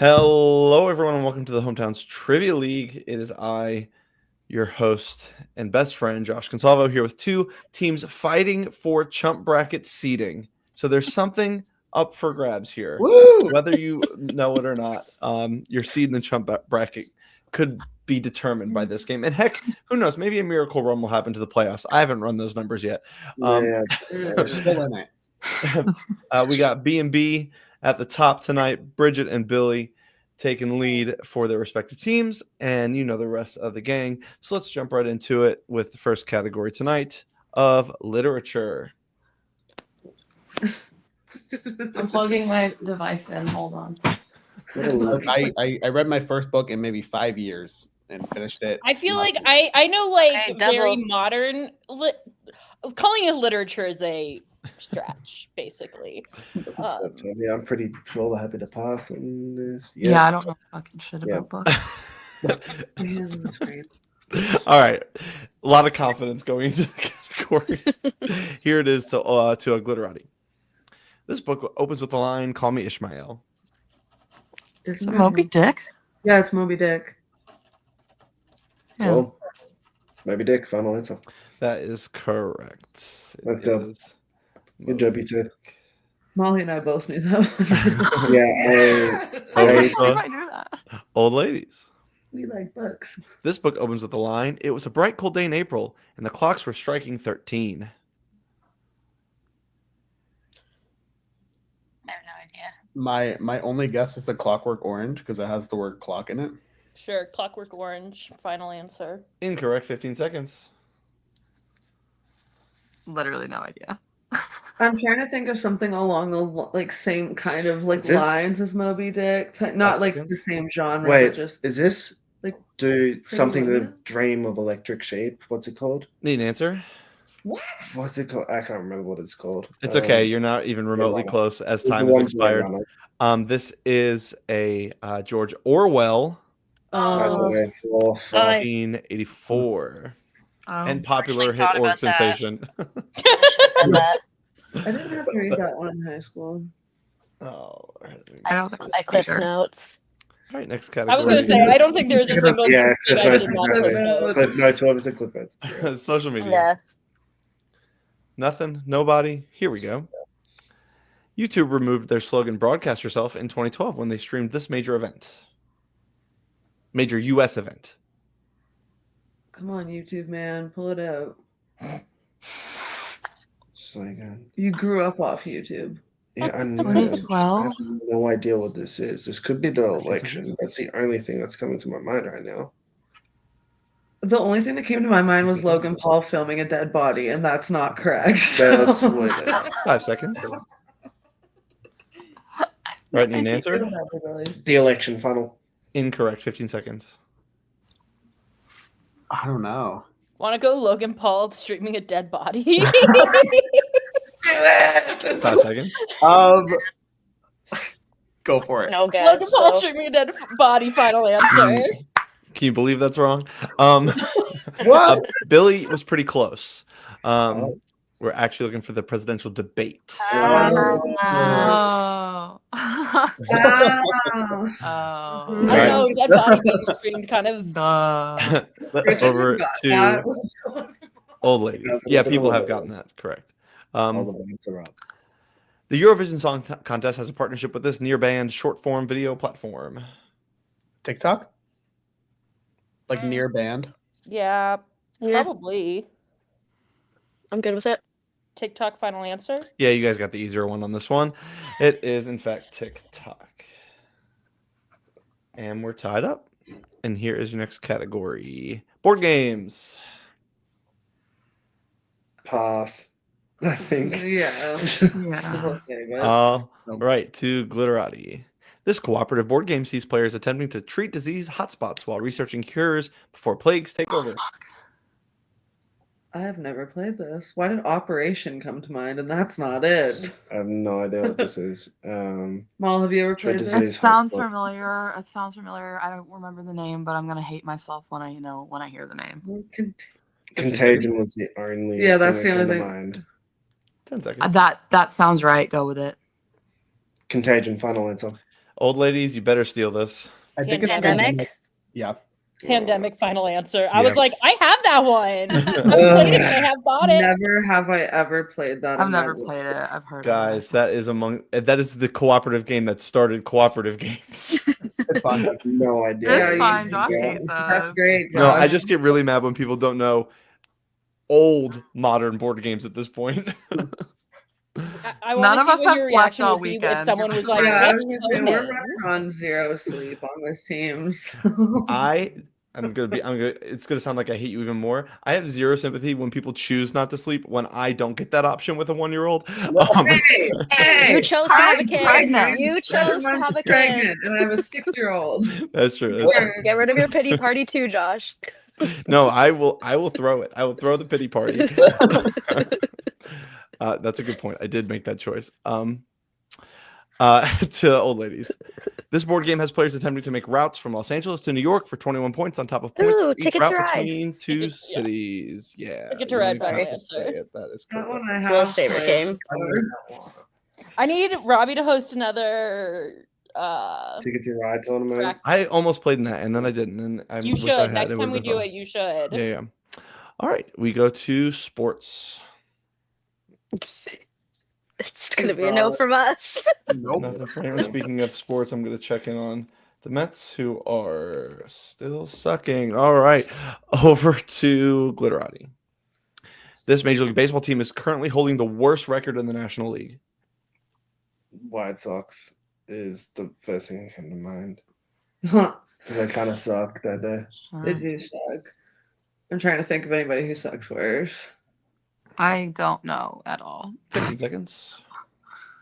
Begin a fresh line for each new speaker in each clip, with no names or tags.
Hello, everyone, and welcome to the Hometowns Trivia League. It is I, your host and best friend, Josh Consalvo, here with two teams fighting for chump bracket seeding. So there's something up for grabs here.
Woo!
Whether you know it or not, your seed in the chump bracket could be determined by this game. And heck, who knows? Maybe a miracle run will happen to the playoffs. I haven't run those numbers yet.
We're still in it.
We got B&B at the top tonight. Bridget and Billy taking lead for their respective teams, and you know the rest of the gang. So let's jump right into it with the first category tonight of literature.
I'm plugging my device in. Hold on.
I read my first book in maybe 5 years and finished it.
I feel like I know like
Hey,
very
double.
modern calling it literature is a stretch, basically.
Yeah, I'm pretty sure happy to pass on this.
Yeah, I don't know fucking shit
Yeah.
about books.
All right, a lot of confidence going into the category. Here it is to a Glitterati. This book opens with the line, "Call me Ishmael."
Is it Moby Dick?
Yeah, it's Moby Dick.
Yeah.
Well, Moby Dick, final answer.
That is correct.
Let's
It
go.
is
Good job, you two.
Molly and I both knew that one.
Yeah,
I
I-
didn't think I knew that.
Old Ladies.
We like books.
This book opens with the line, "It was a bright, cold day in April, and the clocks were striking 13.
I have no idea.
My only guess is the Clockwork Orange because it has the word clock in it.
Sure, Clockwork Orange, final answer.
Incorrect, 15 seconds.
Literally no idea.
I'm trying to think of something along the same kind of
Is this-
lines as Moby Dick. Not like
seconds?
the same genre,
Wait,
but just
is this
like
do something to
Luna?
dream of electric sheep? What's it called?
Need an answer?
what?
What's it called? I can't remember what it's called.
It's okay. You're not even remotely
Runner.
close as
It's the
time has
one
expired.
Runner.
This is a George Orwell,
That's
Oh,
okay. Oh, fuck.
1984,
Oh.
and popular
actually
hit
thought
org
about that.
sensation.
I didn't have to read that one in high school.
Oh,
I don't think
I clip
sure.
notes.
all right, next
I was
category.
gonna say I don't think there's a single
Yeah,
thing
Cliff
I
Notes,
did not
exactly.
clip.
Cliff Notes, obviously Cliff Notes. Yeah.
Social media.
Yeah.
Nothing. Nobody. Here we go. YouTube removed their slogan "Broadcast Yourself" in 2012 when they streamed this major event. Major U.S. event.
Come on, YouTube man, pull it out.
It's like,
You grew up off YouTube.
yeah, I know. I
2012?
have no idea what this is. This could be the election. That's the only thing that's coming to my mind right now.
The only thing that came to my mind was Logan Paul filming a dead body, and that's not correct.
That's
so-
what
5 seconds. Right, need an answer?
the election funnel.
Incorrect. 15 seconds.
I don't know.
Want to go Logan Paul streaming a dead body?
5 seconds.
Go for it.
No guess.
Logan Paul
so-
streaming a dead body, final answer.
Can you believe that's wrong?
What?
Billy was pretty close.
Oh.
We're actually looking for the presidential debate.
Oh.
Wow.
Oh.
I
Right.
know, dead body being streamed kind of.
Duh.
Over to
That.
Old Ladies. Yeah, people have gotten that correct.
All the bands are up.
The Eurovision Song Contest has a partnership with this near-band short-form video platform.
TikTok? Like near band?
Yeah,
Yeah,
probably.
I'm good with it.
TikTok, final answer.
Yeah, you guys got the easier one on this one. It is, in fact, TikTok. And we're tied up. And here is your next category. Board games.
Pass. I think.
Yeah.
Yeah.
All right, to Glitterati. This cooperative board game sees players attempting to treat disease hotspots while researching cures before plagues take over.
I have never played this. Why did Operation come to mind? And that's not it.
I have no idea what this is.
Mal, have you ever
Tread
played
disease.
this?
It sounds
hotspots.
familiar. It sounds familiar. I don't remember the name, but I'm gonna hate myself when I hear the name.
Contagion was the only.
Yeah, that's
thing
the
that
only
came to
thing.
mind.
10 seconds.
That sounds right. Go with it.
Contagion, final answer.
Old ladies, you better steal this.
I think it's
Pandemic?
Yeah.
Pandemic final answer. I was
Yes.
like, I have that one. I've played it, but I have bought it.
Never have I ever played that.
I've
in my
never
life.
played it. I've heard
Guys,
of
that is the cooperative game that started cooperative games.
It's fun.
I have no
it.
idea.
It's
you-
fine. Josh
yeah.
hates us.
That's great,
It's
No, I
fine.
just get really mad when people don't know old modern board games at this point.
I
None
want
of
to
us
see what
have
your
slept
reaction
all
would be if
weekend.
someone was like,
Yeah, I
"What's
was gonna say, we're
Omens?"
running on 0 sleep on this team. So.
It's gonna sound like I hate you even more. I have zero sympathy when people choose not to sleep when I don't get that option with a 1-year-old.
Hey,
Hey, you chose to have a
I'm
kid.
pregnant.
You
I'm 7
chose to
months
have a kid.
pregnant, and I have a 6-year-old.
That's true. That's true.
Get rid of your pity party too, Josh.
No, I will throw it. I will throw the pity party. That's a good point. I did make that choice. To old ladies. This board game has players attempting to make routes from Los Angeles to New York for 21 points on top of points
Ooh,
for each
Ticket to
route
Ride.
between two
Ticket- yeah.
cities. Yeah.
Ticket to
you
Ride,
don't even
final
have to say
answer.
it. That is
That
correct.
one I
It's
have
Will's favorite
played
game.
before.
I need Robbie to host another.
Ticket to Ride tournament.
track.
I almost played in that and then I didn't. And I
You
wish I
should.
had.
Next
It
time
would've
we
been
do
fun.
it, you should.
Yeah, yeah. All right. We go to sports.
It's gonna be a no from us.
Nothing for anyone. Speaking of sports, I'm going to check in on the Mets, who are still sucking. All right, over to Glitterati. This Major League Baseball team is currently holding the worst record in the National League.
White Sox is the first thing that came to mind.
Huh,
They kind of suck that day.
Sure.
they do suck. I'm trying to think of anybody who sucks worse.
I don't know at all.
15 seconds.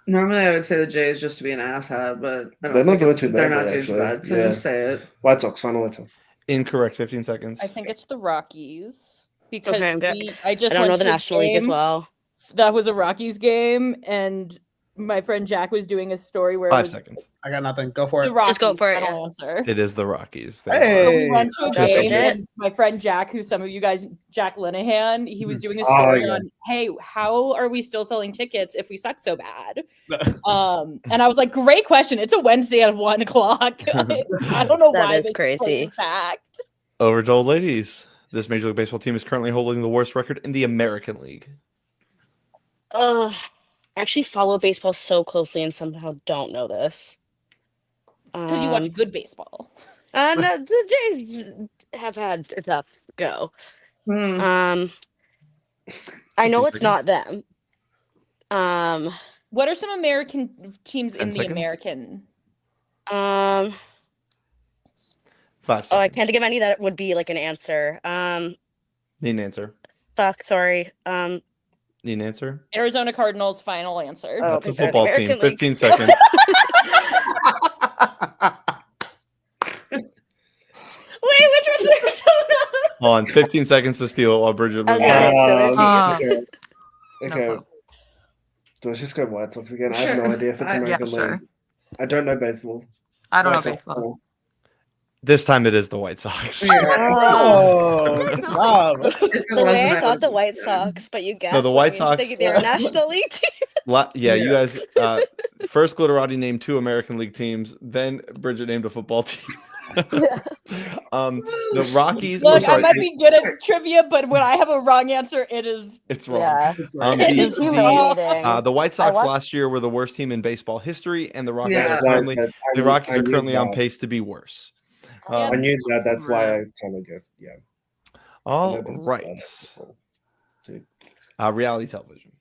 Normally, I would say the Jays just to be an asshat, but I don't
They're not
think
doing too
they're
badly,
not doing
actually.
too bad. So
Yeah.
just say it.
White Sox, final answer.
Incorrect. 15 seconds.
I think it's the Rockies because
Okay, I'm good.
I just
I don't
went
know the
to a
National League as
game
well.
That was a Rockies game, and my friend Jack was doing a story where it
5
was
seconds.
I got nothing. Go for
the
it.
Rockies.
Just go for it,
final
yeah.
answer.
It is the Rockies.
Hey.
So we went to a
Josh
game,
Bridget.
and my friend Jack, who some of you guys, Jack Linehan, he was doing a
Oh,
story
yeah.
on, hey, how are we still selling tickets if we suck so bad? And I was like, great question. It's a Wednesday at 1 o'clock. I don't know
That
why
is
this
crazy.
was a fact.
Over to old ladies. This Major League Baseball team is currently holding the worst record in the American League.
I actually follow baseball so closely and somehow don't know this.
Because you watch good baseball.
No, the Jays have had a tough go.
Hmm.
I know
15
it's not them.
What are some American teams
10
in the
seconds?
American?
5 seconds.
Oh, I can't think of any that would be like an answer.
Need an answer.
Fuck, sorry.
Need an answer.
Arizona Cardinals, final answer.
Oh,
That's a
think they're in the
football team.
American League.
15 seconds.
Wait, which one's Arizona?
Hold on. 15 seconds to steal it while Bridget
I was
moves
gonna
on.
say, so
Uh,
Okay.
No clue.
Do I just go White Sox again? I have
Sure.
no idea if it's
Yeah,
American
sure.
League. I don't know baseball.
I don't
White
know
Sox,
baseball.
This time it is the White Sox.
Oh, good job.
the way I thought the White Sox, but you guessed
the White Sox-
they're a National League team.
Yeah, you guys. First, Glitterati named 2 American League teams. Then Bridget named a football team. The Rockies.
Look,
sorry,
I might be good at trivia, but when I have a wrong answer, it is.
it's wrong.
Yeah, it's
The
humiliating.
the White Sox
watched-
last year were the worst team in baseball history, and the Rockies
Yeah.
are
That's why
currently
that- I
the
knew-
Rockies
I
are
knew
currently on
that.
pace to be worse.
I knew that. That's why I kind of guessed. Yeah.
All
I've been
right.
surprised. Dude.
Reality television.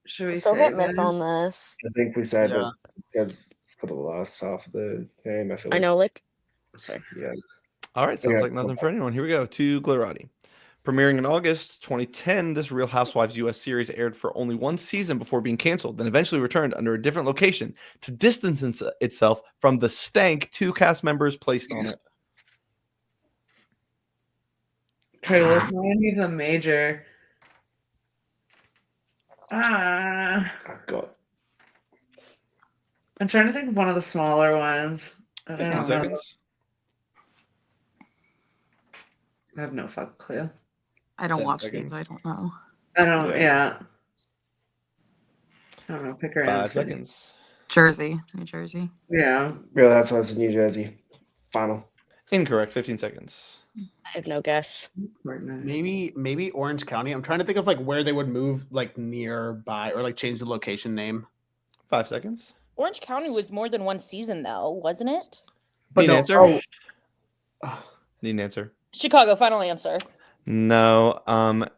Should we
So
say
hit miss
it?
on this.
I think we said
Yeah.
it because for the last half of the game, I feel
I
like,
know, like, sorry.
yeah.
All right, sounds
Yeah.
like nothing for anyone. Here we go to Glitterati. Premiering in August 2010, this Real Housewives US series aired for only 1 season before being canceled, then eventually returned under a different location to distance itself from the stank 2 cast members placed on it.
Okay, well, it's not even a major. Ah,
I've got
I'm trying to think of one of the smaller ones. I
15
don't know.
seconds.
I have no fucking clue.
I don't
10
watch
seconds.
these. I don't know.
I don't.
Yeah.
Yeah. I don't know. Pick her
5
answer.
seconds.
Jersey, New Jersey.
Yeah.
Yeah, that's why it's in New Jersey. Final.
Incorrect. 15 seconds.
I have no guess.
Maybe Orange County. I'm trying to think of like where they would move like nearby or like change the location name.
5 seconds.
Orange County was more than one season, though, wasn't it?
Need an answer?
Oh,
Need an answer.
Chicago, final answer.
No,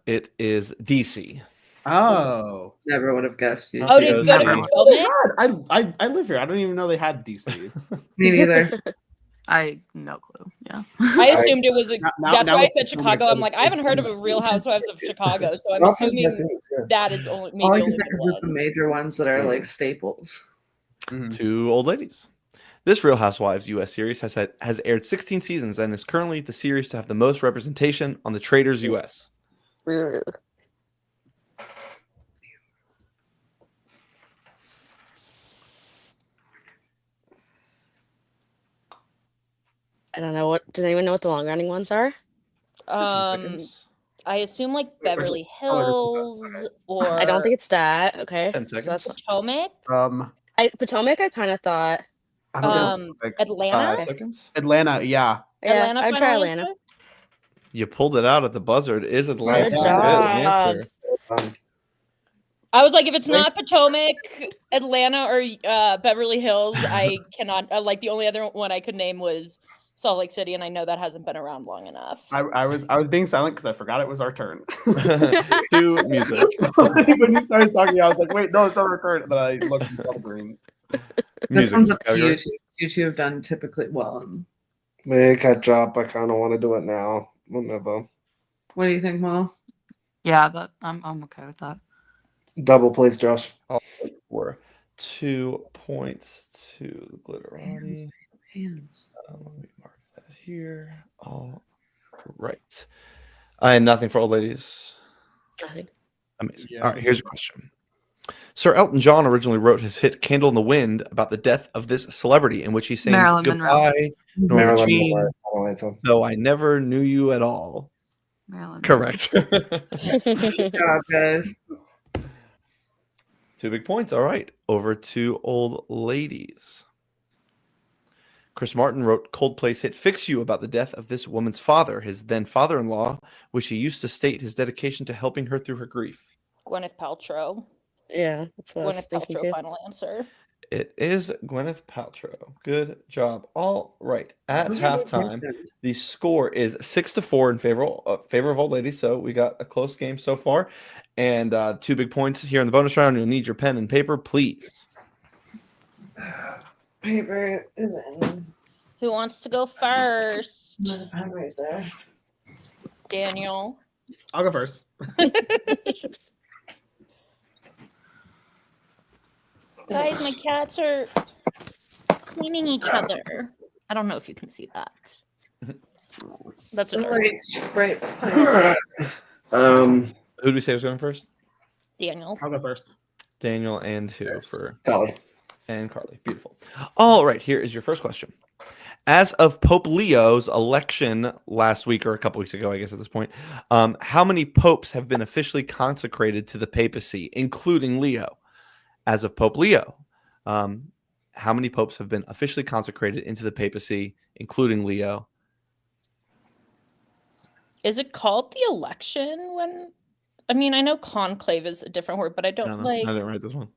it is DC.
oh.
Never would have guessed you.
Oh, did you go to
Never.
Potomac?
I live here. I don't even know they had DC.
Me neither.
I no clue. Yeah.
I assumed it was.
Now-
That's
now
why I
it's
said
Potomac.
Chicago. I'm like, I haven't heard of a Real Housewives of Chicago, so I'm
Not for
assuming
decades, yeah.
that is only maybe
All I
only
can think
been
of is the
one.
major ones that are like staples.
Mhm.
2 old ladies. This Real Housewives US series has aired 16 seasons and is currently the series to have the most representation on the Traders US.
I don't know what. Does anyone know what the long running ones are?
15
Um,
seconds.
I assume like
Wait,
Beverly
oh, this is
Hills or
I don't think it's that. Okay.
10
So
seconds.
that's
Potomac,
Potomac. I kind of thought.
I don't know. Like,
Atlanta.
5 seconds.
Atlanta, yeah.
Yeah,
Atlanta,
I'd try
final
Atlanta.
answer?
You pulled it out at the buzzer. It is Atlanta.
Nice
Good
job.
answer.
I was like, if it's
Wait.
not Potomac, Atlanta, or Beverly Hills, I cannot. Like the only other one I could name was Salt Lake City, and I know that hasn't been around long enough.
I was being silent because I forgot it was our turn.
2 music.
When you started talking, I was like, wait, no, it's not our turn. And then I looked at the green.
This
Music
one's up to
category.
YouTube. YouTube have done typically well.
Make a drop. I kind of want to do it now. Whenever.
What do you think, Mo?
Yeah, but I'm okay with that.
Double, please, Josh.
For 2 points to Glitterati.
Hands.
Let me mark that here. All right. And nothing for old ladies.
Nothing.
Amazing.
Yeah.
All right, here's a question. Sir Elton John originally wrote his hit Candle in the Wind about the death of this celebrity, in which he sings
Marilyn Monroe.
goodbye, Norma
Marilyn
Jean,
Monroe. Final answer.
though I never knew you at all.
Maryland.
Correct.
Good job, guys.
2 big points. All right. Over to old ladies. Chris Martin wrote Coldplay's hit Fix You about the death of this woman's father, his then father-in-law, which he used to state his dedication to helping her through her grief.
Gwyneth Paltrow.
Yeah, that's what I was
Gwyneth
thinking
Paltrow,
too.
final answer.
It is Gwyneth Paltrow. Good job. All right. At
Those are good
halftime,
questions.
the score is 6-4 in favor of old ladies. So we got a close game so far, and 2 big points here in the bonus round. You'll need your pen and paper, please.
Paper is in.
Who wants to go first?
I'm right there.
Daniel.
I'll go first.
Guys, my cats are cleaning each other. I don't know if you can see that. That's a
Right.
Who did we say was going first?
Daniel.
I'll go first.
Daniel and who for
Golly.
and Carly. Beautiful. All right, here is your first question. As of Pope Leo's election last week or a couple weeks ago, I guess at this point, how many popes have been officially consecrated to the papacy, including Leo? As of Pope Leo, how many popes have been officially consecrated into the papacy, including Leo?
Is it called the election when? I mean, I know conclave is a different word, but I don't
I
like.
didn't write this one.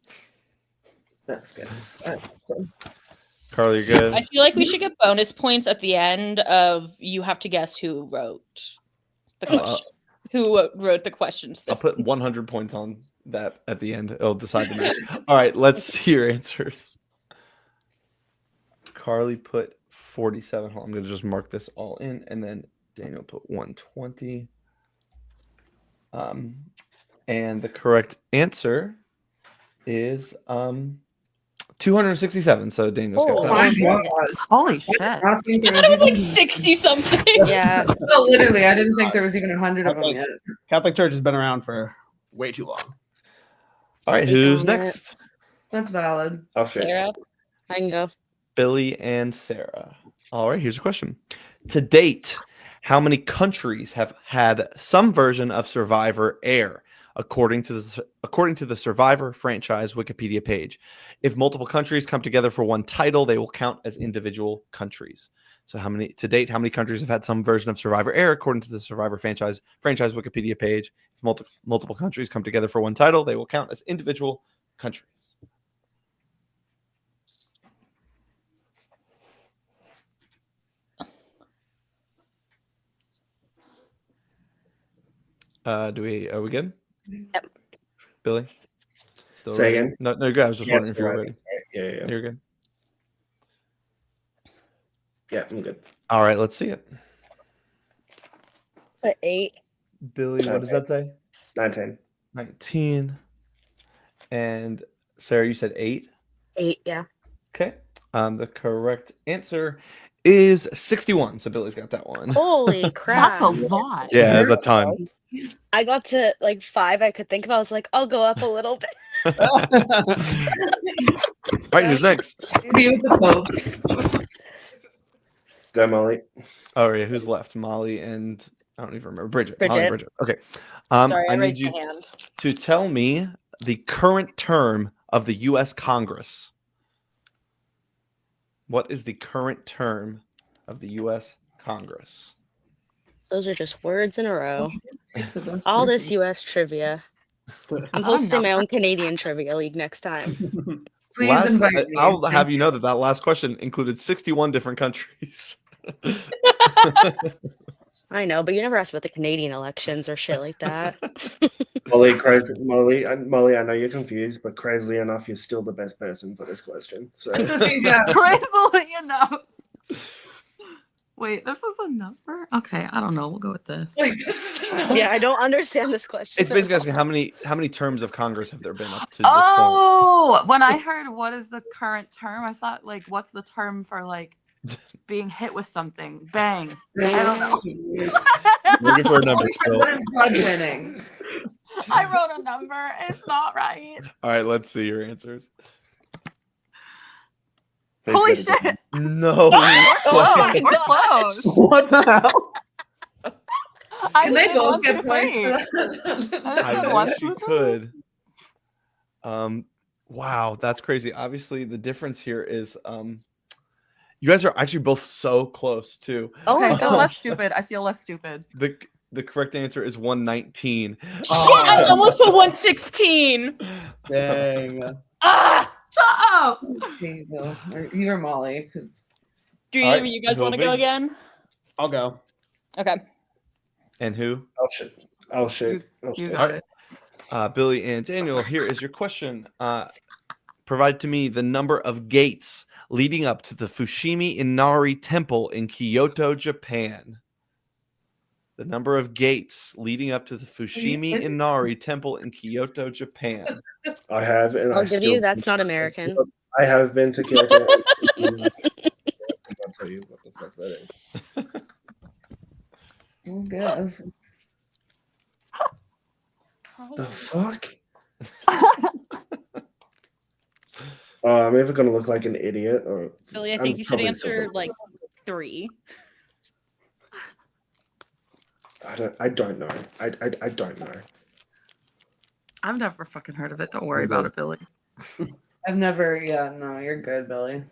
That's good.
Carly, you're good.
I feel like we should get bonus points at the end of you have to guess who wrote the question. Who wrote the questions?
I'll
This
put 100 points on that at the end. It'll decide the match. All right, let's see your answers. Carly put 47. Hold on, I'm going to just mark this all in, and then Daniel put 120. And the correct answer is 267. So Daniel's got
Oh,
that.
my God.
Holy shit.
I think
I
there
thought it was like
even-
60 something.
Yeah.
No, literally, I didn't think there was even 100 of them yet.
Catholic Church has been around for way too long.
All right,
Speak
who's
on it.
next?
That's valid.
Okay.
Sarah.
I can go.
Billy and Sarah. All right, here's a question. To date, how many countries have had some version of Survivor air? according to the Survivor franchise Wikipedia page. If multiple countries come together for one title, they will count as individual countries. So how many countries have had some version of Survivor air according to the Survivor franchise Wikipedia page? If multiple countries come together for one title, they will count as individual countries. Are we good?
Yep.
Billy? Still
Say
ready?
again?
No, good. I was just wondering if you were ready.
Yeah.
You're good.
Yeah, I'm good.
All right, let's see it.
8.
Billy, what does that say?
19.
19. And Sarah, you said 8?
8, yeah.
Okay. The correct answer is 61. So Billy's got that one.
Holy crap.
That's a lot.
Yeah, that's a ton.
I got to like 5 I could think of. I was like, I'll go up a little bit.
All right, who's next?
Be with the Pope.
Go, Molly.
Oh, yeah, who's left? Molly and I don't even remember. Bridget. Molly and Bridget. Okay.
Sorry, I
I need
raised
you
my hand.
to tell me the current term of the U.S. Congress. What is the current term of the U.S. Congress?
Those are just words in a row. All this US trivia. I'm hosting my own Canadian trivia league next time.
Please invite me.
I'll have you know that last question included 61 different countries.
I know, but you never asked about the Canadian elections or shit like that.
Molly, I know you're confused, but crazily enough, you're still the best person for this question. So
Yeah.
Crazily enough. Wait, this is a number? Okay, I don't know. We'll go with this.
Like, this is
Yeah, I don't understand this question.
It's basically asking how many terms of Congress have there been up to this point?
Oh, when I heard what is the current term, I thought like, what's the term for like being hit with something? Bang. I don't know.
Looking for a number still.
What is blood winning?
I wrote a number. It's not right.
All right, let's see your answers.
Holy shit.
No.
Close. We're close.
What the hell?
I
Can they
did
both
1
get
through
points
3.
for that?
I did
I
1
wish you
through 3.
could. Wow, that's crazy. Obviously, the difference here is you guys are actually both so close too.
Oh
Okay,
my
I feel
gosh.
less stupid. I feel less stupid.
The correct answer is 119.
Shit, I almost put 116.
Dang.
Ah!
Shut up.
There you go. Or you or Molly, because
Do
All
either
right,
of you guys
who'll
want to go
be?
again?
I'll go.
Okay.
And who?
I'll shoot.
You got it.
Billy and Daniel, here is your question. Provide to me the number of gates leading up to the Fushimi Inari Temple in Kyoto, Japan. The number of gates leading up to the Fushimi Inari Temple in Kyoto, Japan.
I have, and
I'll give you that's not American.
I have been to Kyoto. I'll tell you what the fuck that is.
I guess.
The fuck? I'm either gonna look like an idiot or
Billy, I
I'm
think you should
probably
answer
still-
like 3.
I don't know. I don't know.
I've never fucking heard of it. Don't worry about it, Billy.
I've never, no, you're good, Billy.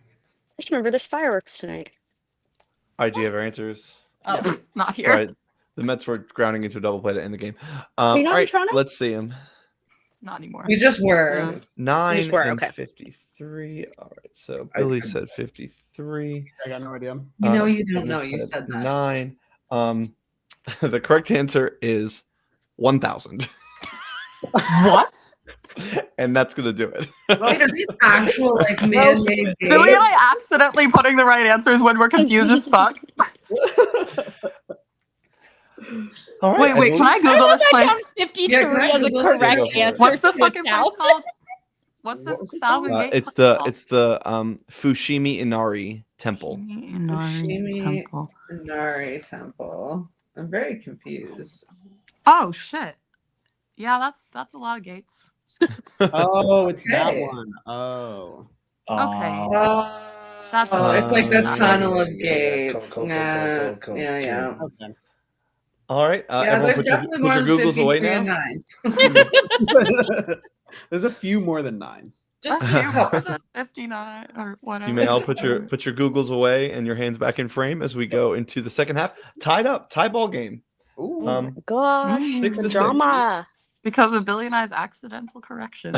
Just remember there's fireworks tonight.
All right, do you have our answers?
Oh, not
All
here.
right. The Mets were grounding into a double play to end the game.
Are you not
all
in
right,
Toronto?
let's see them.
Not anymore.
You just were.
9
just were,
and
okay.
53. All right, so Billy said 53.
I got no idea.
You know you don't
Daniel
know. You said that.
9. The correct answer is 1,000.
What?
And that's gonna do it.
Wait, are these actual like man-made
Billy and
dates?
I accidentally putting the right answers when we're confused as fuck.
All right,
Wait, can I Google this
I
place?
count 53
Yeah, can I
as a
Google
correct
this? Yeah, go for it.
answer.
What's the
to
fucking place
1,000.
called? What's this
What was it
1,000
called?
gate?
it's the Fushimi Inari Temple.
Inari Temple.
Inari Temple. I'm very confused.
Oh shit. Yeah, that's a lot of gates.
Oh, it's that
Okay.
one. Oh.
Okay. That's
Oh, it's like the
Uh,
tunnel
yeah,
of
yeah,
gates.
cool.
Yeah.
Okay.
All right.
Yeah,
Everyone
there's
put your,
definitely
put
more
your
than
Googles away
53 and
now.
9.
There's a few more than 9.
Just
A
a
few
couple.
more than 59 or whatever.
You may all put your Googles away and your hands back in frame as we go into the second half. Tied up, tie ball game.
Ooh.
Oh my gosh,
Mm.
6
the
to 6.
drama.
Because of Billy and I's accidental correction.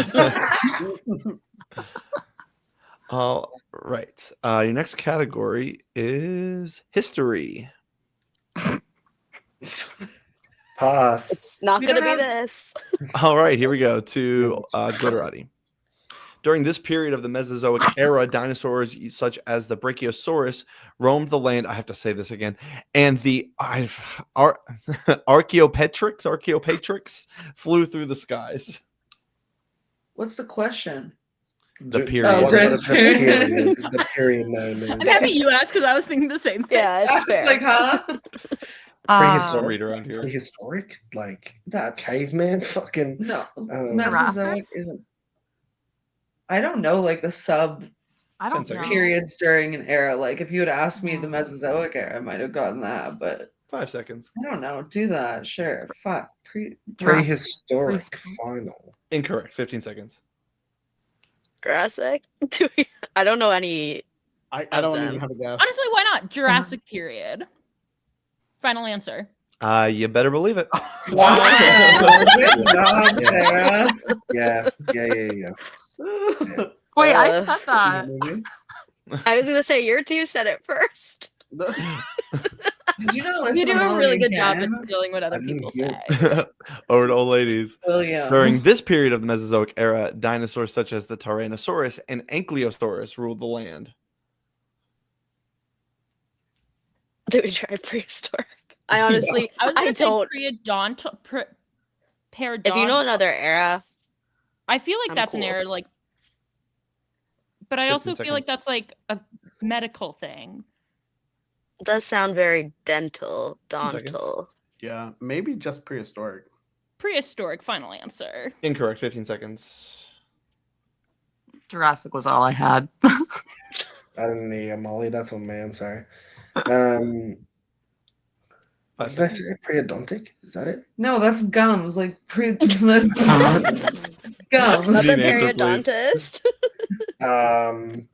All right. Your next category is history.
Pass.
It's not
We
going to
don't
be
have-
this.
All right, here we go to Glitterati. During this period of the Mesozoic era, dinosaurs such as the Brachiosaurus roamed the land. I have to say this again. And the Archaeopteryx flew through the skies.
What's the question?
The
Oh,
period.
what about
just-
the period? The period moment.
I'm happy you asked because I was thinking the same thing.
Yeah,
I
it's
was
fair.
like, huh?
I'll
Prehistoric.
read around here.
Prehistoric? Like
That's
caveman? Fucking.
no.
Jurassic?
Mesozoic isn't. I don't know, like the sub
I
10
don't know.
seconds.
periods during an era. Like if you had asked me the
Yeah.
Mesozoic era, I might have gotten that, but
5 seconds.
I don't know. Do that, sure. Fuck.
Prehistoric final.
Incorrect. 15 seconds.
Jurassic? I don't know any.
I
Of
don't
them.
even have a guess.
Honestly, why not? Jurassic period. Final answer.
You better believe it.
Wow. Good job, Sarah.
Yeah.
Wait, I
Uh,
said that.
I was going to say, your two said it first.
Did you not listen
You do
to
a really
Molly
good job
again?
at stealing what other
I didn't
people
hear
say.
Over to old ladies.
William.
During this period of the Mesozoic era, dinosaurs such as the Tyrannosaurus and Ankylosaurus ruled the land.
Did we try prehistoric? I honestly,
I was going
I
to say
don't.
periodont.
If you know another era,
I feel like
I'm
that's an
cool.
error, like, but I
15
also feel like
seconds.
that's like a medical thing.
it does sound very dental,
seconds.
dontal.
Yeah, maybe just prehistoric.
Prehistoric. Final answer.
Incorrect. 15 seconds.
Jurassic was all I had.
I didn't need Molly. That's on me. I'm sorry. What did I say? Periodontic? Is that it?
No, that's gums. Like that's gums.
Not the
Need an answer, please.
periodontist.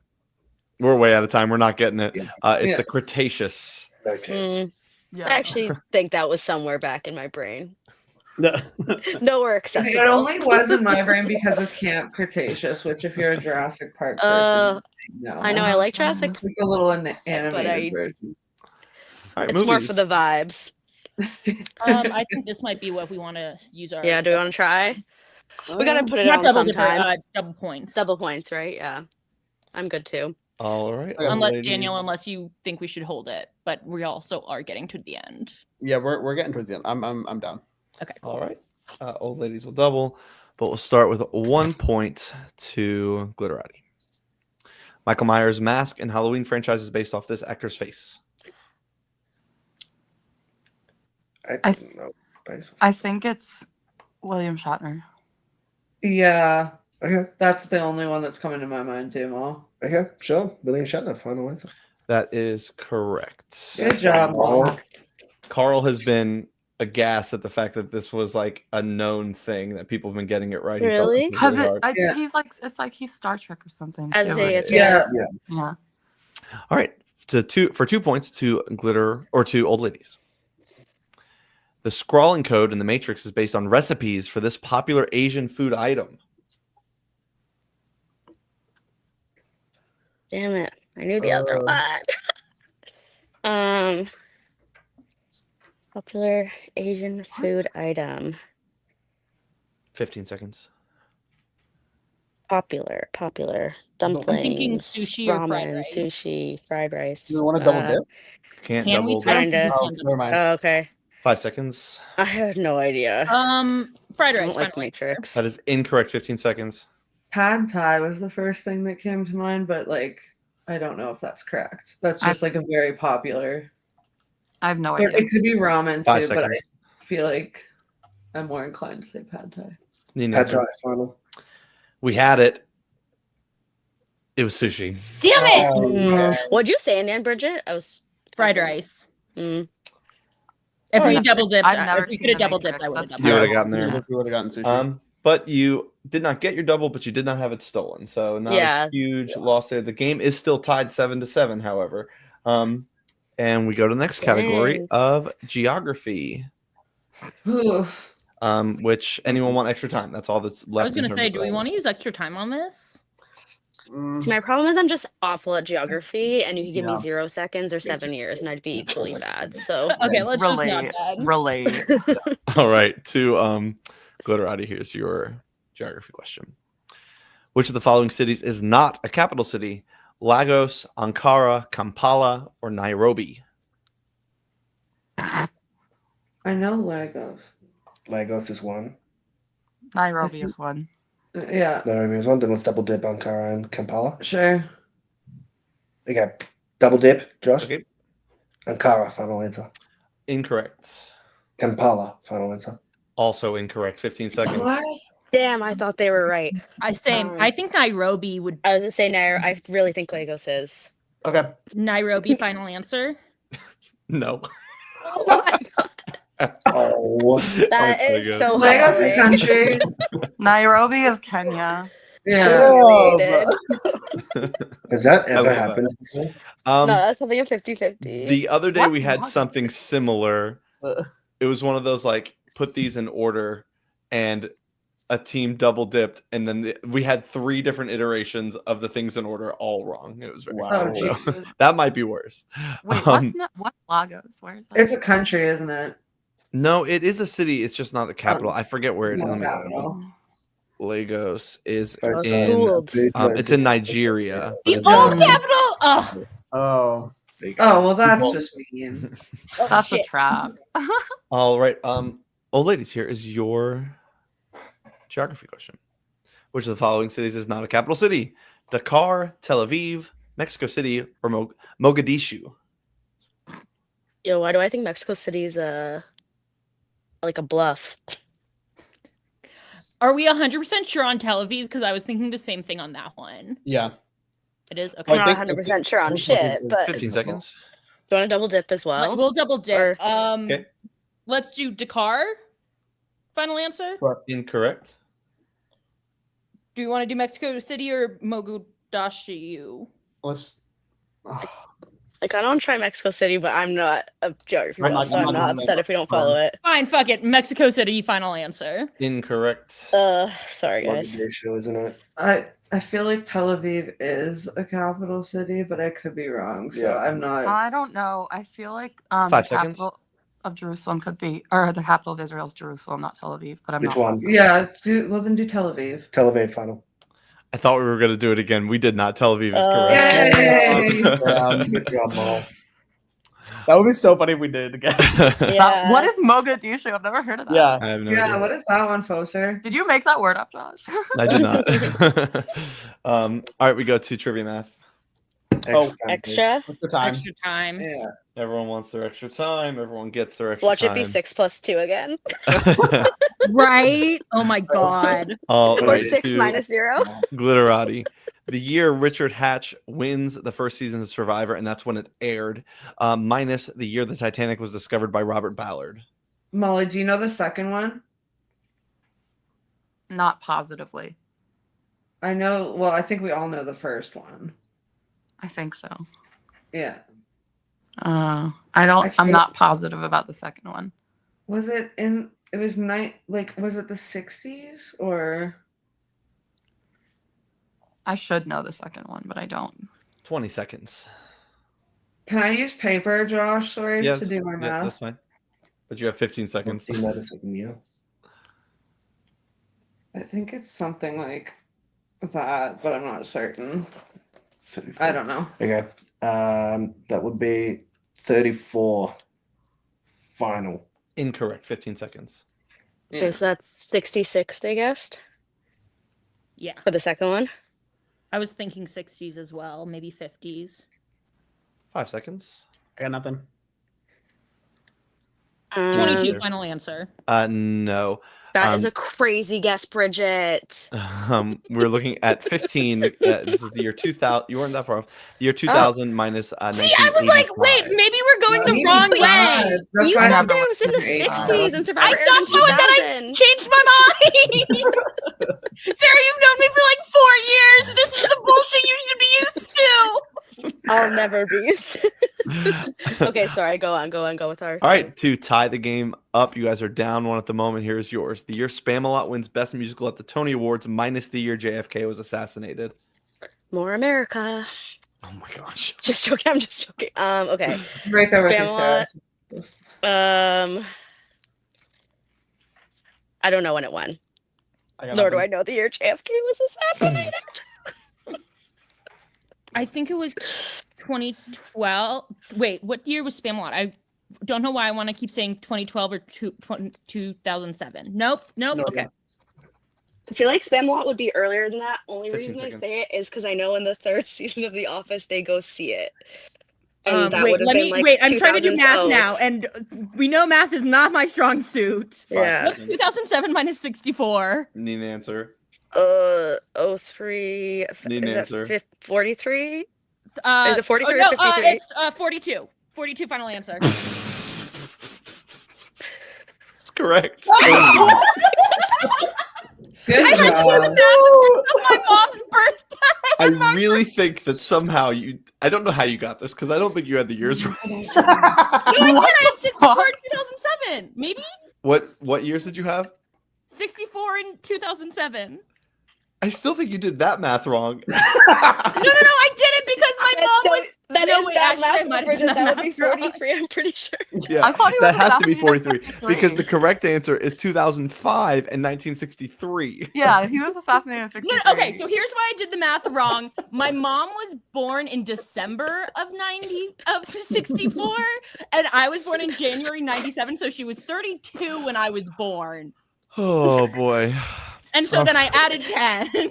We're way out of time. We're not getting it.
Yeah.
It's
Yeah.
the Cretaceous.
Okay.
Yeah.
I actually think that was somewhere back in my brain.
No.
Nowhere
It
accessible.
only was in my brain because of Camp Cretaceous, which if you're a Jurassic Park person, no.
I know I like Jurassic,
It's like a little animated
I-
version.
All right,
it's more
movies.
for the vibes.
I think this might be what we want to use our.
Yeah, do we want to try? We gotta put it
Not
on
double
sometime.
double points.
Double points, right? Yeah. I'm good too.
All right.
Unless,
Unless
ladies.
Daniel, unless you think we should hold it, but we also are getting to the end.
Yeah, we're getting towards the end. I'm down.
Okay, cool.
All right. Old ladies will double, but we'll start with 1 point to Glitterati. Michael Myers' Mask and Halloween franchise is based off this actor's face.
I don't know. Basically.
I think it's William Shatner.
Yeah,
Okay.
that's the only one that's coming to my mind too, Mal.
Okay. Sure. William Shatner. Final answer.
That is correct.
Good job, Mal.
Carl has been aghast at the fact that this was like a known thing that people have been getting it right. He felt
Really?
it was
Because
really hard.
Yeah.
he's like it's like he's Star Trek or something.
I'd
too.
say it's
Yeah.
Yeah.
All right. For 2 points to old ladies. The scrawling code in the Matrix is based on recipes for this popular Asian food item.
Damn it. I knew the other one. Popular Asian food item.
15 seconds.
Popular. Dumplings.
I'm thinking sushi or
ramen,
fried rice.
sushi, fried rice.
You want to double dip?
Can't
Can we?
double.
I don't think
Kinda.
we
Oh,
can double.
never mind.
Oh, okay.
5 seconds.
I have no idea.
Fried
I
rice.
don't like
Final
Matrix.
That is incorrect. 15 seconds.
Pad Thai was the first thing that came to mind, but like I don't know if that's correct. That's just like a very popular.
I have no
Or
idea.
it could be ramen
5
too, but I
seconds.
feel like I'm more inclined to say Pad Thai.
Need an
Pad
answer?
Thai final.
We had it. It was sushi.
Damn it!
Oh,
What'd you say, Nan Bridget? I was
Fried rice.
Mm.
If
All
we
right.
double dipped,
I've never
if we
seen
could have
the
double dipped,
Matrix,
I would have
that's
double
You would've
dipped.
gotten there.
We would have gotten sushi.
But you did not get your double, but you did not have it stolen. So not
Yeah.
a huge loss there. The game is still tied 7-7, however. And we go to the next category
Dang.
of geography.
Oof.
Which anyone want extra time? That's all that's left.
I was gonna say, do we want to use extra time on this?
See, my problem is I'm just awful at geography, and you could give me
Yeah.
0 seconds or 7 years, and I'd be equally bad. So
Okay, let's just not
Relate.
then.
Relate.
All right, to Glitterati, here's your geography question. Which of the following cities is not a capital city? Lagos, Ankara, Kampala, or Nairobi?
I know Lagos.
Lagos is one.
Nairobi is one.
Yeah,
Nairobi is one. Then let's double dip Ankara and Kampala.
sure.
Okay, double dip, Josh.
Okay,
Ankara, final answer.
incorrect.
Kampala, final answer.
Also incorrect. 15 seconds.
What?
damn, I thought they were right.
I think Nairobi would.
I was gonna say I really think Lagos is.
Okay.
Nairobi final answer.
No.
Oh,
That
That's
is
Lagos.
so
Lagos a
hard.
country.
Nairobi is Kenya.
Yeah.
Related.
has that
I
ever
love
happened before?
No, that's something a 50-50.
The other day we
What's
had
wrong?
something similar.
Uh,
It was one of those like put these in order, and a team double dipped, and then we had 3 different iterations of the things in order, all wrong. It was very
Wow.
funny.
Oh,
So,
Jesus.
that might be worse.
Wait,
Um,
what's Lagos? Where is that?
It's a country, isn't it?
No, it is a city. It's just not the capital. I forget where it is.
Not
Let me-
capital.
Lagos is
First
was
in.
fooled.
It's in Nigeria.
The
It's
old
in-
capital. Oh,
oh.
There you go.
Oh, well, that's just mean.
That's a
shit.
trap.
All right. Old ladies, here is your geography question. Which of the following cities is not a capital city? Dakar, Tel Aviv, Mexico City, or Mogadishu?
Yo, why do I think Mexico City's like a bluff?
Are we 100% sure on Tel Aviv? Because I was thinking the same thing on that one.
Yeah.
It is
I'm
okay.
I
not
think-
100% sure on shit, but do
15 seconds.
you want to double dip as well?
We'll double dip.
Okay.
Let's do Dakar. Final answer.
Incorrect.
Do you want to do Mexico City or Mogadishu?
Let's.
Like, I don't try Mexico City, but I'm not a geography
I'm
buff,
not-
so
I'm
I'm
not
not
doing
upset
that.
if we don't follow it.
Fine, fuck it. Mexico City. Final answer.
Incorrect.
Sorry guys.
Mogadishu, isn't it?
I feel like Tel Aviv is a capital city, but I could be wrong. So
Yeah.
I'm not.
I don't know. I feel like
5
the
seconds.
capital of Jerusalem could be, or the capital of Israel is Jerusalem, not Tel Aviv. But I'm
Which
not
one?
positive.
Yeah. Well, then do Tel Aviv.
Tel Aviv final.
I thought we were going to do it again. We did not. Tel Aviv is
Yay!
correct.
Good job, Mal.
That would be so funny if we did it again.
Yeah.
What is Mogadishu? I've never heard of that.
Yeah.
I have no
Yeah.
idea.
What is that one, Foser?
Did you make that word up, Josh?
I did not. All right, we go to trivia math.
Oh,
Extra?
What's the time?
Extra time.
Yeah.
Everyone wants their extra time. Everyone gets their extra
Watch
time.
it be 6 + 2 again.
Right? Oh my god.
All
Or
right,
6
to
- 0.
Glitterati. The year Richard Hatch wins the first season of Survivor, and that's when it aired, minus the year the Titanic was discovered by Robert Ballard.
Molly, do you know the second one?
Not positively.
I know. Well, I think we all know the first one.
I think so.
Yeah.
I'm
can't-
not positive about the second one.
Was it in? It was was it the 60s or?
I should know the second one, but I don't.
20 seconds.
Can I use paper, Josh? Sorry
Yes,
to do my
yeah,
math.
that's fine. But you have 15 seconds.
Do you know the second year?
I think it's something like that, but I'm not certain.
34.
I don't know.
Okay. That would be 34 final.
Incorrect. 15 seconds.
Okay, so that's 66, they guessed,
Yeah.
for the second one.
I was thinking 60s as well, maybe 50s.
5 seconds.
I got nothing.
22,
answer.
final answer.
No.
That is
Um,
a crazy guess, Bridget.
We're looking at 15. This is the year 2000. You weren't that far off. The year 2000 minus
See, I was like, wait,
1985.
maybe we're going the
He
wrong
was
way.
bad. That's
You
why I
said
never
that it was in the
went to
60s and
I
Survivor aired in
thought so, and then I
2000.
changed my mind. Sarah, you've known me for like 4 years. This is the bullshit you should be used to.
I'll never be. Okay, sorry. Go with our.
All right, to tie the game up, you guys are down one at the moment. Here's yours. The year Spamalot wins Best Musical at the Tony Awards minus the year JFK was assassinated.
More America.
Oh my gosh.
Just joking. I'm just joking. Okay.
right there with you, Sarah.
I don't know when it won.
I
Nor do I know the year JFK was assassinated.
I think it was 2012. Wait, what year was Spamalot? I don't know why I want to keep saying 2012 or 2007. Nope.
No
Okay.
idea.
I feel like Spamalot would be earlier than that. Only
15
reason
seconds.
I say it is because I know in the 3rd season of The Office they go see it. And that
Wait,
would have been like
I'm trying to do
2000s
math
O's.
now, and we know math is not my strong suit.
Yeah.
What's 2007 minus 64?
Need an answer.
03.
Need an answer.
43? Is it 43
oh,
or
no,
53?
It's 42. 42 final answer.
That's correct.
Good
I had to do the
job.
math on my mom's birthday.
I really think that somehow you. I don't know how you got this because I don't think you had the years right.
No, I said I had 64 in 2007. Maybe
What years did you have?
64 in 2007.
I still think you did that math wrong.
No, I did it because my mom was.
That
No,
is
wait,
bad
actually, I
math,
might have
Bridget.
done
That
that
would be
wrong.
43, I'm pretty sure.
Yeah,
I thought he
that
was
has to be
assassinated in
43
63.
because the correct answer is 2005 and 1963.
Yeah, he was assassinated in 63.
Okay, so here's why I did the math wrong. My mom was born in December of 64, and I was born in January 97, so she was 32 when I was born.
Oh boy.
And so then I added 10.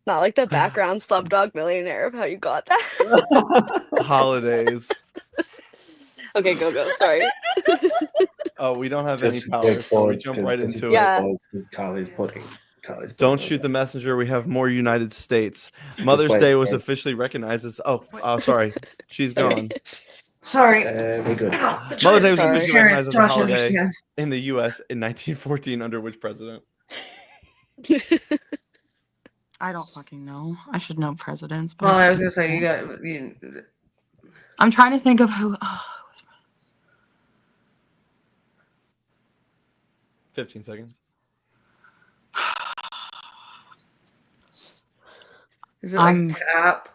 Not like the background Slumdog Millionaire of how you got that.
Holidays.
Okay, go. Sorry.
Oh, we don't have
Just
any power,
quick
so we
pause,
jump
'cause
right
this is
into
quick
it.
Yeah.
pause 'cause Carly's putting.
Don't shoot the messenger. We have more United States. Mother's
wait,
Day was
sorry.
officially recognized as. Sorry, she's gone.
Sorry.
We're good.
Mother's Day was
Sorry.
officially recognized as a
Josh
holiday
understands.
in the U.S. in 1914 under which president?
I don't fucking know. I should know presidents. But
Well, I
I
was gonna say you
don't.
got you.
I'm trying to think of who. Oh,
15 seconds.
Is it like
Um,
Tap,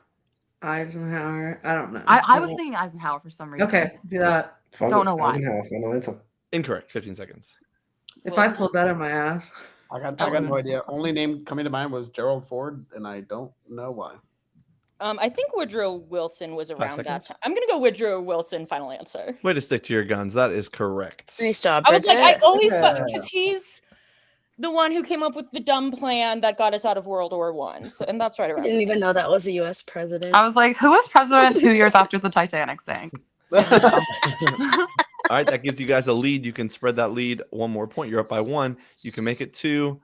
Eisenhower? I don't know.
I was thinking Eisenhower for some reason.
Okay, do that.
Don't know why.
Eisenhower, final answer.
Incorrect. 15 seconds.
If I pulled that in my ass.
I got
That
no
would've
idea.
been so
Only name coming to mind was Gerald Ford, and I don't know why.
I think Woodrow Wilson was
5
around that
seconds.
time. I'm going to go Woodrow Wilson, final answer.
Way to stick to your guns. That is correct.
Nice job,
I was like, I
Bridget.
always
Yeah.
because he's the one who came up with the dumb plan that got us out of World War One. So, and that's right
I
around.
didn't
the
even
same
know that was a U.S. president.
I was like, who was president 2 years after the Titanic sank?
All right, that gives you guys a lead. You can spread that lead one more point. You're up by 1. You can make it 2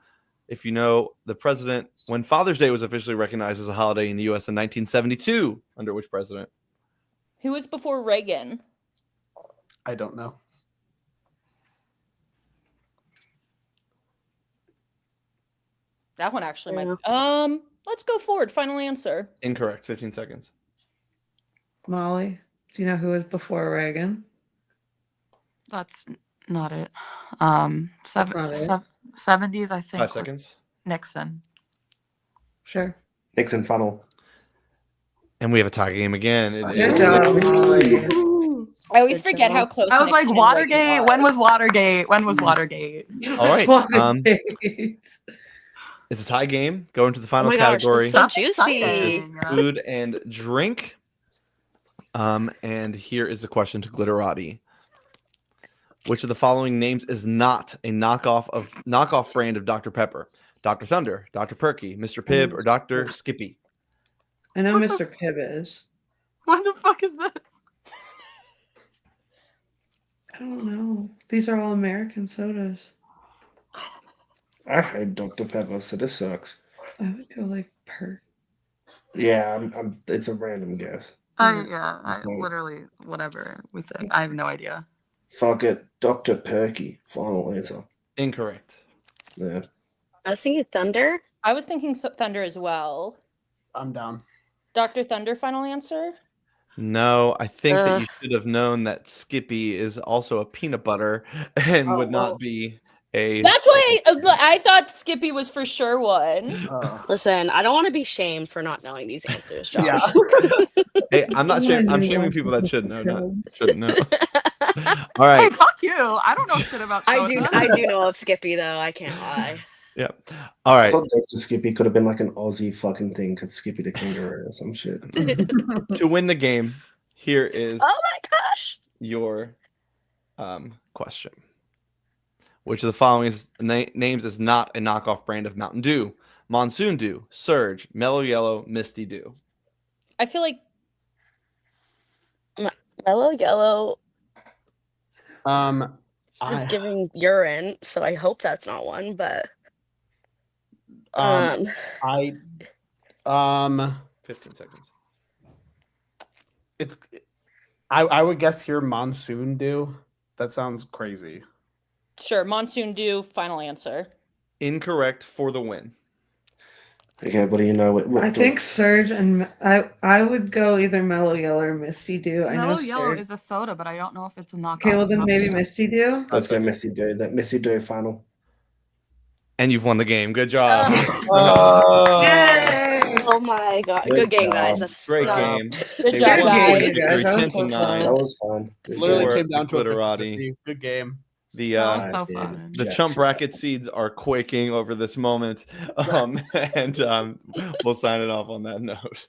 if you know the president when Father's Day was officially recognized as a holiday in the U.S. in 1972 under which president?
Who was before Reagan?
I don't know.
That one actually
Yeah.
might. Let's go forward. Final answer.
Incorrect. 15 seconds.
Molly, do you know who was before Reagan?
That's not it.
not it.
70s, I think.
5
was
seconds.
Nixon.
Sure.
Nixon funnel.
And we have a tie game again. It
Good
is-
job, Molly.
I always
Good
forget how
job.
close.
I was like,
Nixon and Reagan
Watergate.
are.
When was Watergate? When was Watergate?
All right,
Watergate.
It's a tie game. Going to the
Oh
final
my gosh, this
category.
is so
That's
juicy.
exciting.
Food and drink. And here is the question to Glitterati. Which of the following names is not a knockoff brand of Dr. Pepper? Dr. Thunder, Dr. Perky, Mr. Pibb, or Dr. Skippy?
I know
What the
Mr. Pibb is.
What the fuck is this?
I don't know. These are all American sodas.
I hate Dr. Pepper, so this sucks.
I would go like per.
Yeah, it's a random guess.
Literally whatever we think. I have no idea.
Fuck it, Dr. Perky. Final answer.
Incorrect.
Yeah.
I was thinking Thunder.
I was thinking Thunder as well.
I'm down.
Dr. Thunder, final answer?
No, I think that you should have known that Skippy is also a peanut butter and would not be a.
That's why I thought Skippy was for sure one.
Listen, I don't want to be shamed for not knowing these answers, Josh.
Yeah.
Hey, I'm not shaming. I'm shaming people that should know, not shouldn't know. All right.
Hey, fuck you! I don't know shit about soda.
I do know of Skippy though. I can't lie.
Yeah. All
I
right.
thought Dr. Skippy could have been like an Aussie fucking thing, because Skippy the kangaroo or some shit.
To win the game, here is
Oh my gosh!
your question. Which of the following names is not a knockoff brand of Mountain Dew? Monsoon Dew, Surge, Mellow Yellow, Misty Dew.
I feel like
Mellow Yellow
I
is giving urine, so I hope that's not one. But
15 seconds.
It's I would guess here Monsoon Dew. That sounds crazy.
sure, Monsoon Dew, final answer.
Incorrect for the win.
Okay, what do you know?
I think Surge and I would go either Mellow Yellow or Misty Dew. I know
Mellow Yellow
Surge.
is a soda, but I don't know if it's a knockoff.
Okay, well then maybe Misty Dew.
Let's go Misty Dew. That Misty Dew final.
And you've won the game. Good job.
Yay!
oh my god,
Good
good game,
job.
guys. That's
Great
not-
game.
Good
They
job,
won
guys.
43,
That was
10
so
to 9.
That was fun.
Literally
For
came down to a
Glitterati.
50-50. Good game.
The
That was so
Yeah,
fun.
the
Yeah,
chump
sure.
bracket seeds are quaking over this moment. And we'll sign it off on that note.